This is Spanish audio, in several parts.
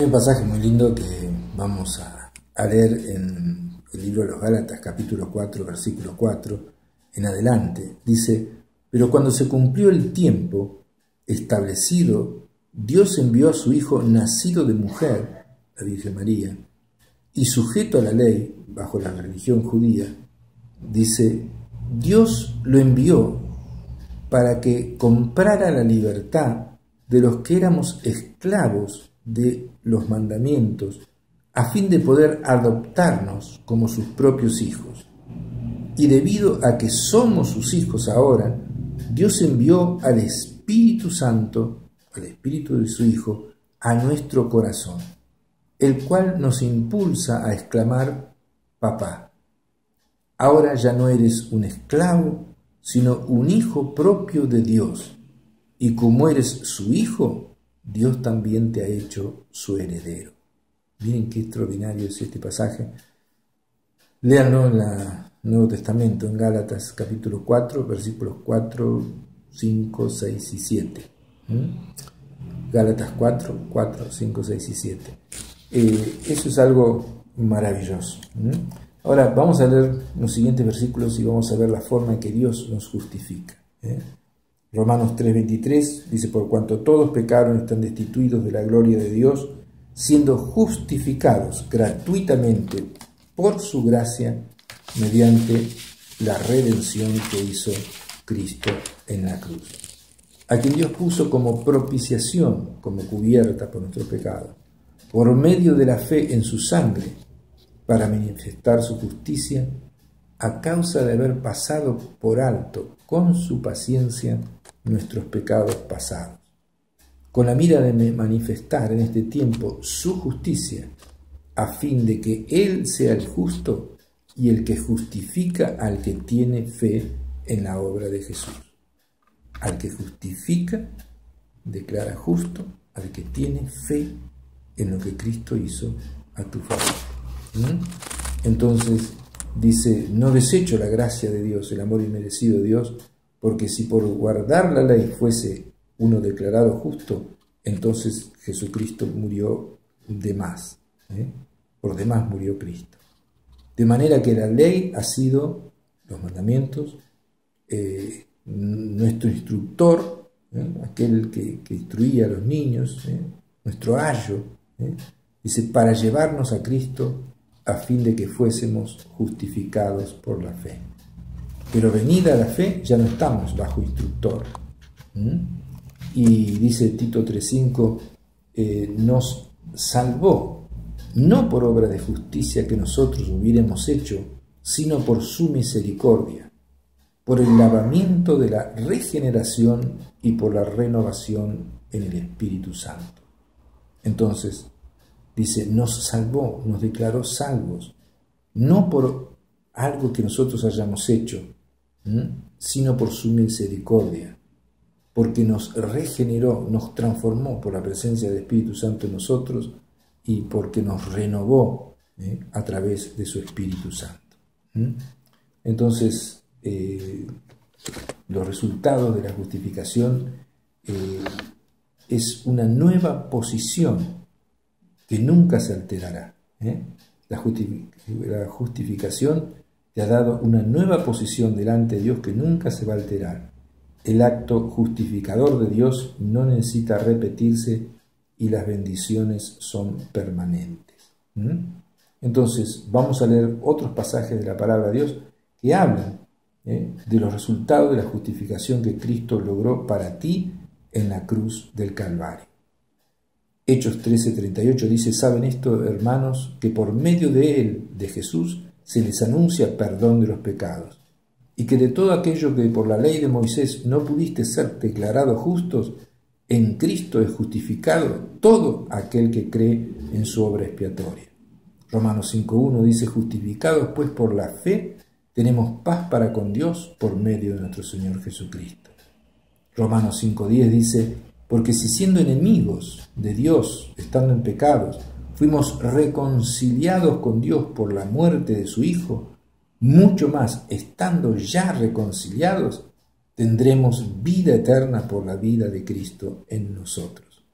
Hay un pasaje muy lindo que vamos a leer en el libro de los Gálatas, capítulo 4, versículo 4, en adelante. Dice: pero cuando se cumplió el tiempo establecido, Dios envió a su Hijo nacido de mujer, la Virgen María, y sujeto a la ley, bajo la religión judía. Dice: Dios lo envió para que comprara la libertad de los que éramos esclavos de los mandamientos, a fin de poder adoptarnos como sus propios hijos. Y debido a que somos sus hijos ahora, Dios envió al Espíritu Santo, al Espíritu de su Hijo, a nuestro corazón, el cual nos impulsa a exclamar: Papá. Ahora ya no eres un esclavo, sino un hijo propio de Dios. Y como eres su hijo, Dios también te ha hecho su heredero. Miren qué extraordinario es este pasaje. Léanlo en el Nuevo Testamento, en Gálatas capítulo 4, versículos 4, 5, 6 y 7. Gálatas 4, 4, 5, 6 y 7. Eso es algo maravilloso. Ahora vamos a leer los siguientes versículos y vamos a ver la forma en que Dios nos justifica. Romanos 3:23 dice: por cuanto todos pecaron y están destituidos de la gloria de Dios, siendo justificados gratuitamente por su gracia mediante la redención que hizo Cristo en la cruz, a quien Dios puso como propiciación, como cubierta por nuestros pecados, por medio de la fe en su sangre, para manifestar su justicia, a causa de haber pasado por alto con su paciencia nuestros pecados pasados, con la mira de manifestar en este tiempo su justicia, a fin de que Él sea el justo y el que justifica al que tiene fe en la obra de Jesús. Al que justifica, declara justo, al que tiene fe en lo que Cristo hizo a tu favor. Entonces dice: no desecho la gracia de Dios, el amor inmerecido de Dios, porque si por guardar la ley fuese uno declarado justo, entonces Jesucristo murió de más. Por demás murió Cristo. De manera que la ley ha sido, los mandamientos, nuestro instructor, aquel que instruía a los niños, nuestro ayo, dice, para llevarnos a Cristo, a fin de que fuésemos justificados por la fe. Pero venida la fe, ya no estamos bajo instructor. Y dice Tito 3:5, nos salvó, no por obra de justicia que nosotros hubiéramos hecho, sino por su misericordia, por el lavamiento de la regeneración y por la renovación en el Espíritu Santo. Entonces, dice, nos salvó, nos declaró salvos, no por algo que nosotros hayamos hecho, sino por su misericordia, porque nos regeneró, nos transformó por la presencia del Espíritu Santo en nosotros y porque nos renovó a través de su Espíritu Santo. Entonces, los resultados de la justificación es una nueva posición que nunca se alterará. La justificación te ha dado una nueva posición delante de Dios que nunca se va a alterar. El acto justificador de Dios no necesita repetirse y las bendiciones son permanentes. Entonces, vamos a leer otros pasajes de la palabra de Dios que hablan de los resultados de la justificación que Cristo logró para ti en la cruz del Calvario. Hechos 13:38 dice: ¿saben esto, hermanos, que por medio de él, de Jesús, se les anuncia perdón de los pecados, y que de todo aquello que por la ley de Moisés no pudiste ser declarados justos, en Cristo es justificado todo aquel que cree en su obra expiatoria? Romanos 5:1 dice: justificados pues por la fe, tenemos paz para con Dios por medio de nuestro Señor Jesucristo. Romanos 5:10 dice: porque si siendo enemigos de Dios, estando en pecados, fuimos reconciliados con Dios por la muerte de su Hijo, mucho más, estando ya reconciliados, tendremos vida eterna por la vida de Cristo en nosotros.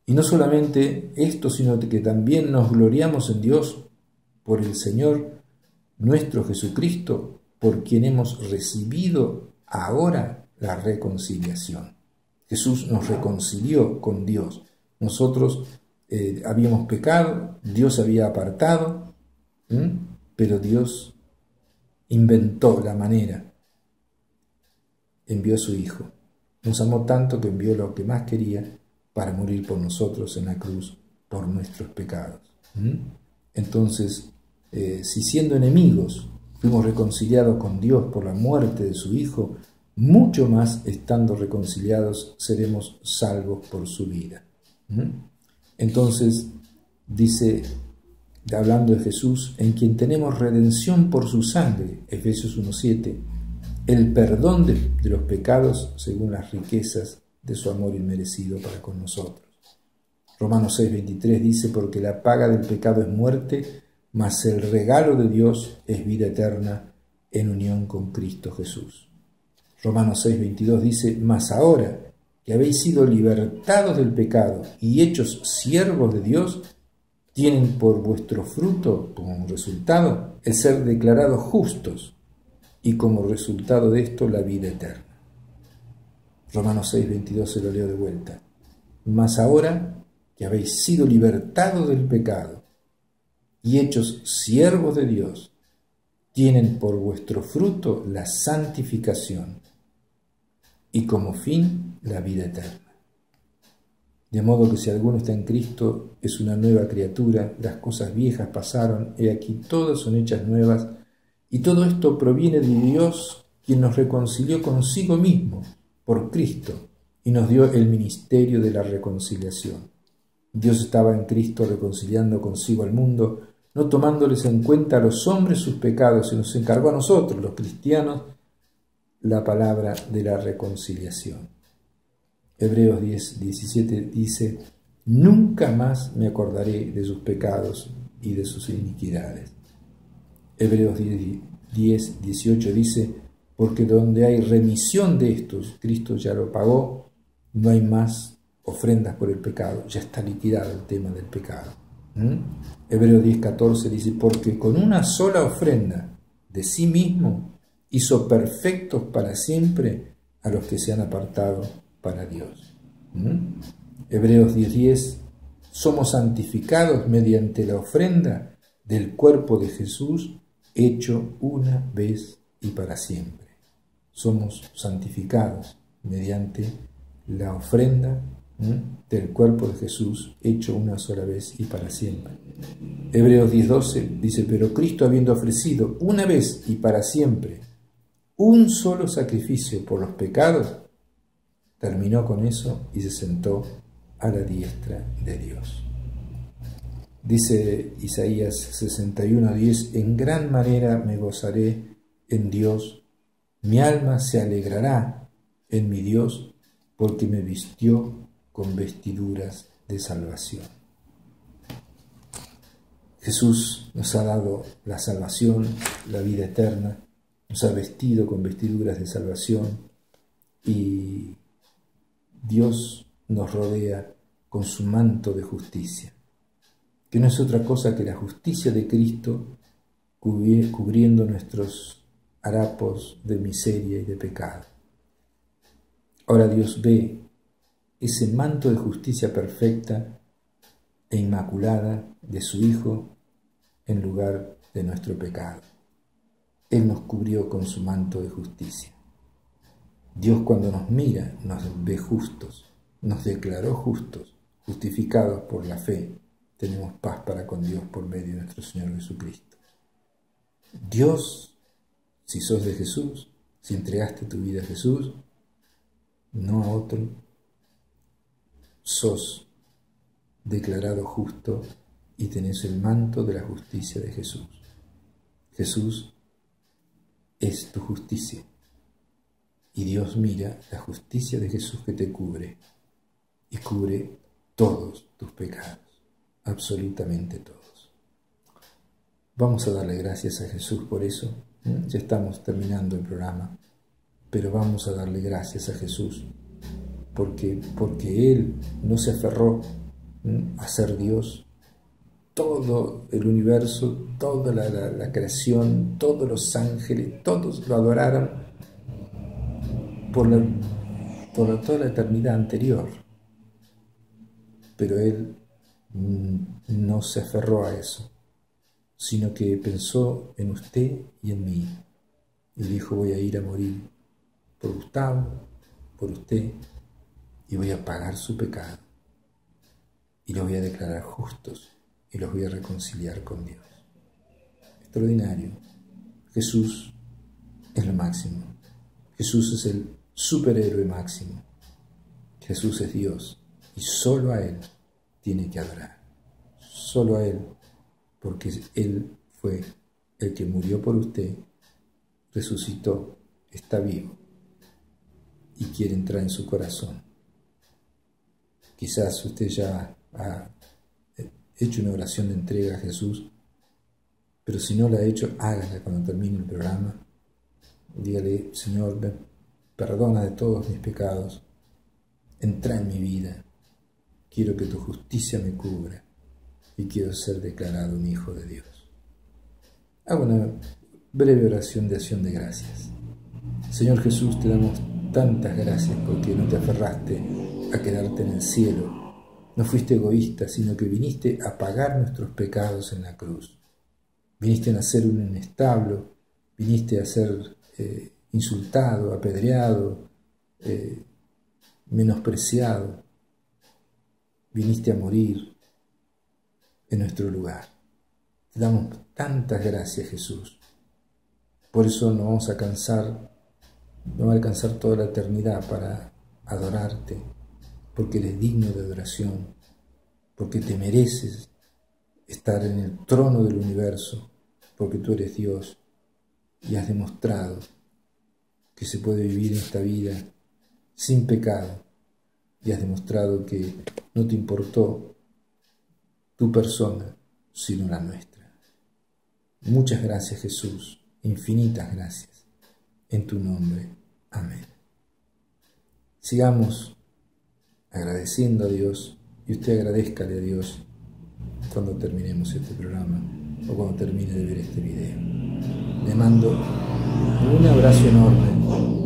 Y no solamente esto, sino que también nos gloriamos en Dios por el Señor nuestro Jesucristo, por quien hemos recibido ahora la reconciliación. Jesús nos reconcilió con Dios. Nosotros habíamos pecado, Dios había apartado, pero Dios inventó la manera, envió a su Hijo. Nos amó tanto que envió lo que más quería para morir por nosotros en la cruz, por nuestros pecados. Entonces, si siendo enemigos fuimos reconciliados con Dios por la muerte de su Hijo, mucho más estando reconciliados seremos salvos por su vida. Entonces, dice, hablando de Jesús, en quien tenemos redención por su sangre, Efesios 1:7, el perdón de los pecados según las riquezas de su amor inmerecido para con nosotros. Romanos 6:23 dice, porque la paga del pecado es muerte, mas el regalo de Dios es vida eterna en unión con Cristo Jesús. Romanos 6:22 dice, mas ahora que habéis sido libertados del pecado y hechos siervos de Dios, tienen por vuestro fruto, como resultado, el ser declarados justos, y como resultado de esto la vida eterna. Romanos 6:22 se lo leo de vuelta. Mas ahora que habéis sido libertados del pecado y hechos siervos de Dios, tienen por vuestro fruto la santificación y como fin la vida eterna. De modo que si alguno está en Cristo, es una nueva criatura, las cosas viejas pasaron, he aquí todas son hechas nuevas, y todo esto proviene de Dios, quien nos reconcilió consigo mismo por Cristo y nos dio el ministerio de la reconciliación. Dios estaba en Cristo reconciliando consigo al mundo, no tomándoles en cuenta a los hombres sus pecados, y nos encargó a nosotros, los cristianos, la palabra de la reconciliación. Hebreos 10:17 dice, nunca más me acordaré de sus pecados y de sus iniquidades. Hebreos 10:18 dice, porque donde hay remisión de estos, Cristo ya lo pagó, no hay más ofrendas por el pecado, ya está liquidado el tema del pecado. Hebreos 10:14 dice, porque con una sola ofrenda de sí mismo hizo perfectos para siempre a los que se han apartado para Dios. Hebreos 10:10, somos santificados mediante la ofrenda del cuerpo de Jesús hecho una vez y para siempre. Somos santificados mediante la ofrenda del cuerpo de Jesús hecho una sola vez y para siempre. Hebreos 10:12 dice, pero Cristo habiendo ofrecido una vez y para siempre un solo sacrificio por los pecados, terminó con eso y se sentó a la diestra de Dios. Dice Isaías 61:10, en gran manera me gozaré en Dios, mi alma se alegrará en mi Dios, porque me vistió con vestiduras de salvación. Jesús nos ha dado la salvación, la vida eterna, nos ha vestido con vestiduras de salvación y Dios nos rodea con su manto de justicia, que no es otra cosa que la justicia de Cristo cubriendo nuestros harapos de miseria y de pecado. Ahora Dios ve ese manto de justicia perfecta e inmaculada de su Hijo en lugar de nuestro pecado. Él nos cubrió con su manto de justicia. Dios cuando nos mira nos ve justos, nos declaró justos, justificados por la fe. Tenemos paz para con Dios por medio de nuestro Señor Jesucristo. Dios, si sos de Jesús, si entregaste tu vida a Jesús, no a otro, sos declarado justo y tenés el manto de la justicia de Jesús. Jesús es tu justicia y Dios mira la justicia de Jesús que te cubre y cubre todos tus pecados, absolutamente todos. Vamos a darle gracias a Jesús por eso. Ya estamos terminando el programa, pero vamos a darle gracias a Jesús porque Él no se aferró a ser Dios. Todo el universo, toda la creación, todos los ángeles, todos lo adoraron por toda la eternidad anterior. Pero Él no se aferró a eso, sino que pensó en usted y en mí. Y dijo, voy a ir a morir por Gustavo, por usted, y voy a pagar su pecado. Y los voy a declarar justos y los voy a reconciliar con Dios. Extraordinario. Jesús es lo máximo. Jesús es el superhéroe máximo. Jesús es Dios y solo a Él tiene que adorar. Solo a Él, porque Él fue el que murió por usted, resucitó, está vivo y quiere entrar en su corazón. Quizás usted ya ha hecho una oración de entrega a Jesús, pero si no la ha hecho, hágala cuando termine el programa. Dígale, Señor, me perdona de todos mis pecados, entra en mi vida, quiero que tu justicia me cubra y quiero ser declarado un hijo de Dios. Hago una breve oración de acción de gracias. Señor Jesús, te damos tantas gracias porque no te aferraste a quedarte en el cielo. No fuiste egoísta, sino que viniste a pagar nuestros pecados en la cruz. Viniste a nacer un establo, viniste a ser insultado, apedreado, menospreciado. Viniste a morir en nuestro lugar. Te damos tantas gracias, Jesús. Por eso no vamos a cansar, no va a alcanzar toda la eternidad para adorarte, porque eres digno de adoración, porque te mereces estar en el trono del universo, porque tú eres Dios y has demostrado que se puede vivir esta vida sin pecado, y has demostrado que no te importó tu persona, sino la nuestra. Muchas gracias, Jesús, infinitas gracias, en tu nombre. Amén. Sigamos agradeciendo a Dios, y usted agradézcale a Dios cuando terminemos este programa o cuando termine de ver este video. Le mando un abrazo enorme